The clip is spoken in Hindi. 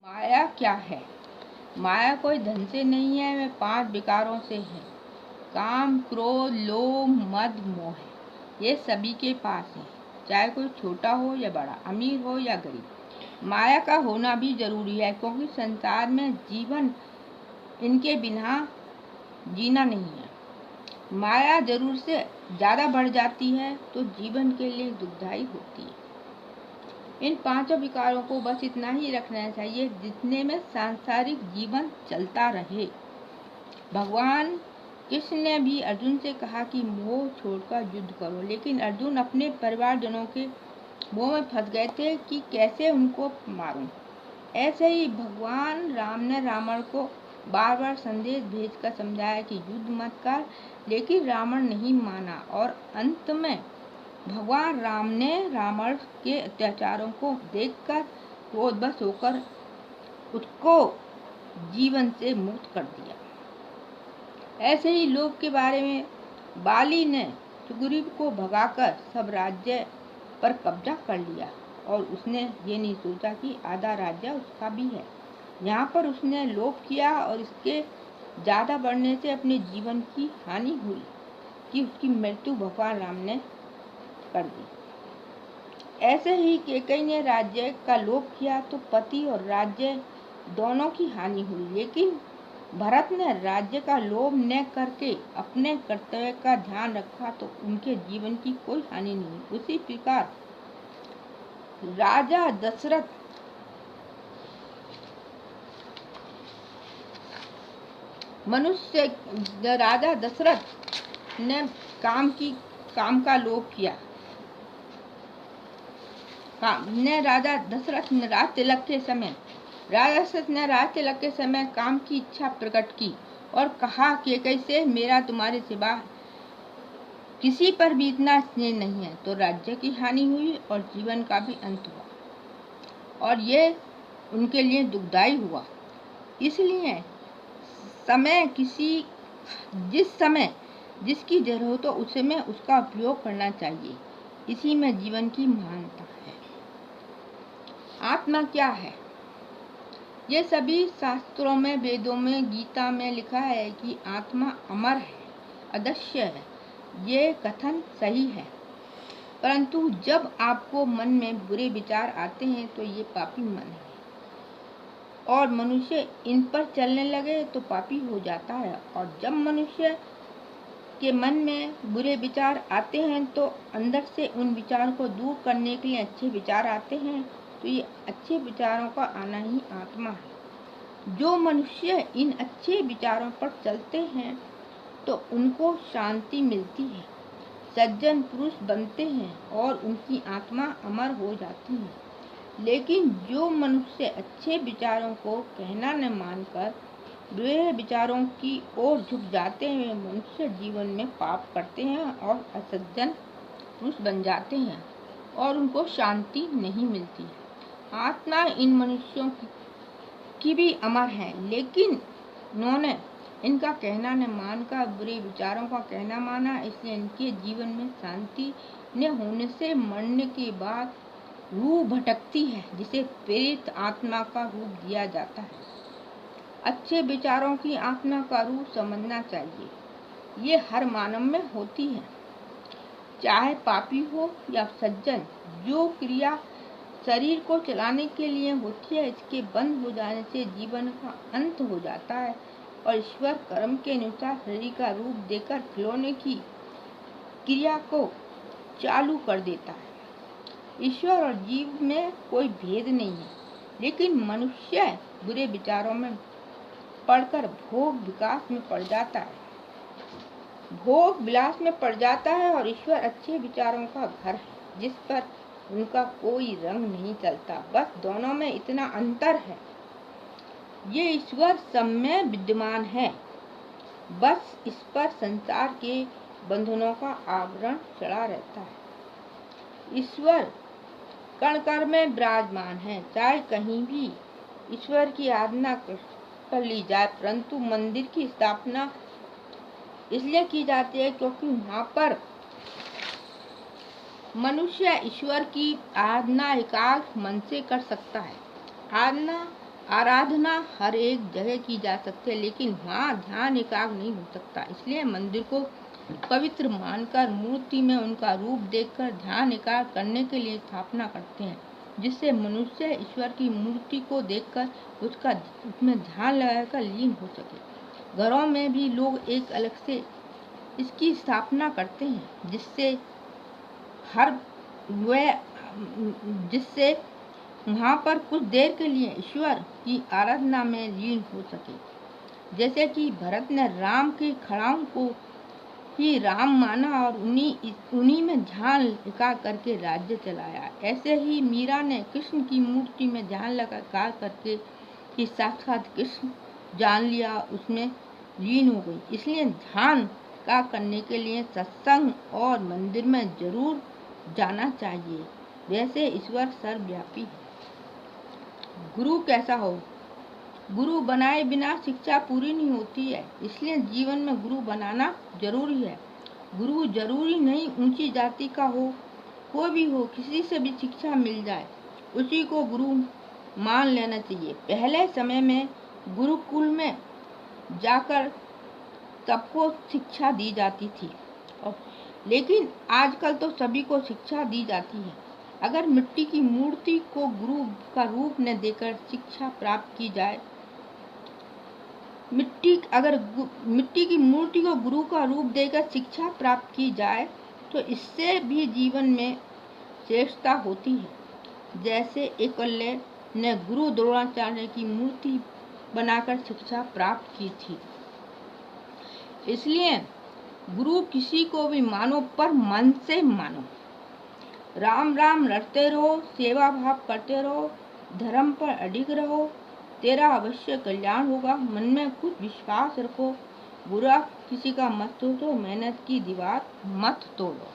माया क्या है? माया कोई धन से नहीं है, वह 5 विकारों से है। काम, क्रोध, लोभ, मद, मोह। ये सभी के पास है, चाहे कोई छोटा हो या बड़ा, अमीर हो या गरीब। माया का होना भी जरूरी है, क्योंकि संसार में जीवन इनके बिना जीना नहीं है। माया जरूर से ज़्यादा बढ़ जाती है तो जीवन के लिए दुखदायी होती है। इन 5 विकारों को बस इतना ही रखना चाहिए जितने में सांसारिक जीवन चलता रहे। भगवान कृष्ण ने भी अर्जुन से कहा कि मोह छोड़कर युद्ध करो, लेकिन अर्जुन अपने परिवारजनों के मोह में फंस गए थे कि कैसे उनको मारूं। ऐसे ही भगवान राम ने रावण को बार बार संदेश भेजकर समझाया कि युद्ध मत कर, लेकिन रावण नहीं माना और अंत में भगवान राम ने रावण के अत्याचारों को देखकर क्रोधवश होकर उसको जीवन से मुक्त कर दिया। ऐसे ही लोभ के बारे में बाली ने सुग्रीव को भगाकर सब राज्य पर कब्जा कर लिया और उसने ये नहीं सोचा कि आधा राज्य उसका भी है। यहाँ पर उसने लोभ किया और इसके ज़्यादा बढ़ने से अपने जीवन की हानि हुई कि उसकी मृत्यु भगवान राम ने कर दी। ऐसे ही कैकेयी ने राज्य का लोभ किया तो पति और राज्य दोनों की हानि हुई, लेकिन भरत ने राज्य का लोभ न करके अपने कर्तव्य का ध्यान रखा तो उनके जीवन की कोई हानि नहीं। उसी प्रकार राजा दशरथ ने काम का लोभ किया। राजा दशरथ ने राज तिलक के समय काम की इच्छा प्रकट की और कहा कि कैसे मेरा तुम्हारे सिवा किसी पर भी इतना स्नेह नहीं है, तो राज्य की हानि हुई और जीवन का भी अंत हुआ और ये उनके लिए दुखदायी हुआ। इसलिए जिस समय जिसकी जरूरत हो उस समय उसका उपयोग करना चाहिए। इसी में जीवन की महानता है। आत्मा क्या है? ये सभी शास्त्रों में, वेदों में, गीता में लिखा है कि आत्मा अमर है, अदृश्य है। ये कथन सही है, परंतु जब आपको मन में बुरे विचार आते हैं तो ये पापी मन है और मनुष्य इन पर चलने लगे तो पापी हो जाता है। और जब मनुष्य के मन में बुरे विचार आते हैं तो अंदर से उन विचारों को दूर करने के लिए अच्छे विचार आते हैं, तो ये अच्छे विचारों का आना ही आत्मा है। जो मनुष्य इन अच्छे विचारों पर चलते हैं तो उनको शांति मिलती है, सज्जन पुरुष बनते हैं और उनकी आत्मा अमर हो जाती है। लेकिन जो मनुष्य अच्छे विचारों को कहना न मानकर बुरे विचारों की ओर झुक जाते हैं, मनुष्य जीवन में पाप करते हैं और असज्जन पुरुष बन जाते हैं और उनको शांति नहीं मिलती। आत्मा इन मनुष्यों की भी अमर है, लेकिन उन्होंने इनका कहना न मानकर बुरे विचारों का कहना माना, इसलिए इनके जीवन में शांति न होने से मरने के बाद रूह भटकती है, जिसे प्रेत आत्मा का रूप दिया जाता है। अच्छे विचारों की आत्मा का रूप समझना चाहिए। ये हर मानव में होती है, चाहे पापी हो या सज्जन। जो क्रिया शरीर को चलाने के लिए होती है, इसके बंद हो जाने से जीवन का अंत हो जाता है और ईश्वर कर्म के अनुसार शरीर का रूप देकर खिलौने की क्रिया को चालू कर देता है। ईश्वर और जीव में कोई भेद नहीं है, लेकिन मनुष्य बुरे विचारों में पड़कर भोग विलास में पड़ जाता है और ईश्वर अच्छे विचारों का घर है, जिस पर उनका कोई रंग नहीं चलता। बस दोनों में इतना अंतर है, ये ईश्वर सब में विद्यमान है, बस इस पर संसार के बंधनों का आवरण चढ़ा रहता है। ईश्वर कण कण में विराजमान है, चाहे कहीं भी ईश्वर की आराधना कर ली जाए, परंतु मंदिर की स्थापना इसलिए की जाती है क्योंकि वहाँ पर मनुष्य ईश्वर की आराधना एकाग्र मन से कर सकता है। आराधना आराधना हर एक जगह की जा सकती है, लेकिन वहाँ ध्यान एकाग्र नहीं हो सकता। इसलिए मंदिर को पवित्र मानकर मूर्ति में उनका रूप देखकर ध्यान एकाग्र करने के लिए स्थापना करते हैं, जिससे मनुष्य ईश्वर की मूर्ति को देखकर उसमें ध्यान लगाकर लीन हो सके। घरों में भी लोग एक अलग से इसकी स्थापना करते हैं, जिससे वहाँ पर कुछ देर के लिए ईश्वर की आराधना में लीन हो सके। जैसे कि भरत ने राम की खड़ाओं को ही राम माना और उन्हीं में ध्यान एकाग्र करके राज्य चलाया, ऐसे ही मीरा ने कृष्ण की मूर्ति में ध्यान लगा करके कि साक्षात कृष्ण जान लिया, उसमें लीन हो गई। इसलिए ध्यान का करने के लिए सत्संग और मंदिर में जरूर जाना चाहिए। वैसे ईश्वर सर्वव्यापी है। गुरु कैसा हो? गुरु बनाए बिना शिक्षा पूरी नहीं होती है, इसलिए जीवन में गुरु बनाना जरूरी है। गुरु जरूरी नहीं ऊंची जाति का हो, कोई भी हो, किसी से भी शिक्षा मिल जाए उसी को गुरु मान लेना चाहिए। पहले समय में गुरुकुल में जाकर सबको शिक्षा दी जाती थी, लेकिन आजकल तो सभी को शिक्षा दी जाती है। अगर मिट्टी की मूर्ति को गुरु का रूप न देकर शिक्षा प्राप्त की जाए, मिट्टी की मूर्ति को गुरु का रूप देकर शिक्षा प्राप्त की जाए तो इससे भी जीवन में श्रेष्ठता होती है। जैसे एकलव्य ने गुरु द्रोणाचार्य की मूर्ति बनाकर शिक्षा प्राप्त की थी। इसलिए गुरु किसी को भी मानो, पर मन से मानो। राम राम रटते रहो, सेवा भाव करते रहो, धर्म पर अडिग रहो, तेरा अवश्य कल्याण होगा। मन में कुछ विश्वास रखो, बुरा किसी का मत सोचो, मेहनत की दीवार मत तोड़ो।